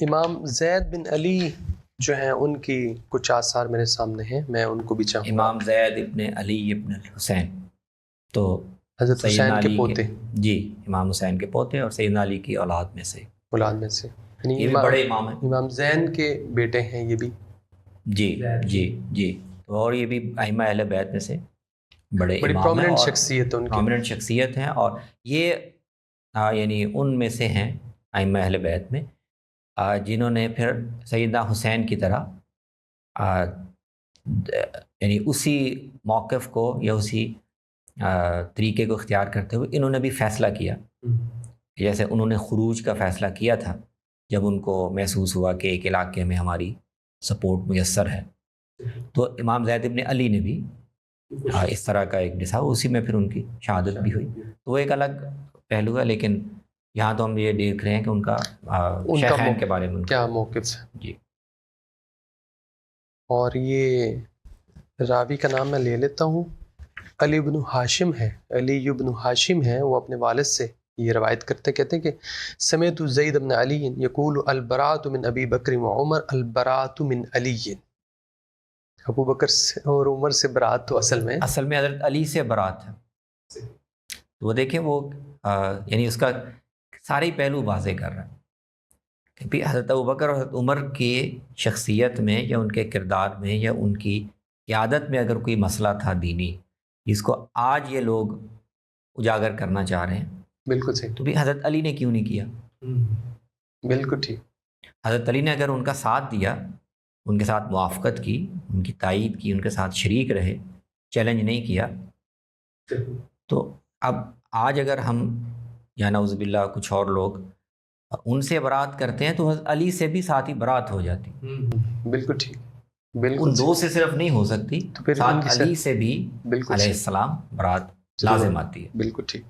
امام زید بن علی جو ہیں ان کی کچھ آثار میرے سامنے ہیں، میں ان کو بھی چاہوں گا۔ امام زید ابن علی ابن الحسین تو حضرت سیدنا حسین کے علی پوتے، جی امام حسین کے پوتے اور سیدنا علی کی اولاد میں سے، اولاد میں سے، یعنی یہ بھی بڑے امام ہیں۔ امام زین کے بیٹے ہیں یہ بھی۔ جی جی جی، اور یہ بھی ائمہ اہل بیت میں سے بڑے بڑی امام ہیں پرومیننٹ اور شخصیت ہے ان کی۔ پرومیننٹ شخصیت ہیں، اور یہ یعنی ان میں سے ہیں ائمہ اہل بیت میں جنہوں نے پھر سیدنا حسین کی طرح یعنی اسی موقف کو یا اسی طریقے کو اختیار کرتے ہوئے انہوں نے بھی فیصلہ کیا، جیسے انہوں نے خروج کا فیصلہ کیا تھا جب ان کو محسوس ہوا کہ ایک علاقے میں ہماری سپورٹ میسر ہے، تو امام زید ابن علی نے بھی اس طرح کا ایک نصاب، اسی میں پھر ان کی شہادت بھی ہوئی، تو وہ ایک الگ پہلو ہے، لیکن یہاں تو ہم یہ دیکھ رہے ہیں کہ ان کا شیخین کے بارے میں کیا موقف ہے جی۔ اور یہ راوی کا نام میں لے لیتا ہوں، علی بن ہاشم ہے، علی بن ہاشم ہے، وہ اپنے والد سے یہ روایت کرتے، کہتے ہیں کہ سمعت زید بن علی یقول البراۃ من ابی بکر و عمر البراۃ من علی، ابو بکر اور عمر سے برات تو اصل میں حضرت علی سے برات ہے، تو وہ دیکھیں وہ یعنی اس کا سارے پہلو واضح کر رہا ہے کہ حضرت ابوبکر اور حضرت عمر کی شخصیت میں یا ان کے کردار میں یا ان کی قیادت میں اگر کوئی مسئلہ تھا دینی جس کو آج یہ لوگ اجاگر کرنا چاہ رہے ہیں، بالکل صحیح، تو بھی حضرت علی نے کیوں نہیں کیا؟ بالکل ٹھیک، حضرت علی نے اگر ان کا ساتھ دیا، ان کے ساتھ موافقت کی، ان کی تائید کی، ان کے ساتھ شریک رہے، چیلنج نہیں کیا، تو اب آج اگر ہم یا نعوذ باللہ کچھ اور لوگ ان سے برات کرتے ہیں تو حضرت علی سے بھی ساتھ ہی برات ہو جاتی، بالکل ٹھیک، بالکل ان دو سے صرف نہیں ہو سکتی، تو پھر ساتھ علی سے بھی بالکل علیہ السلام برات لازم آتی ہے۔ بالکل ٹھیک۔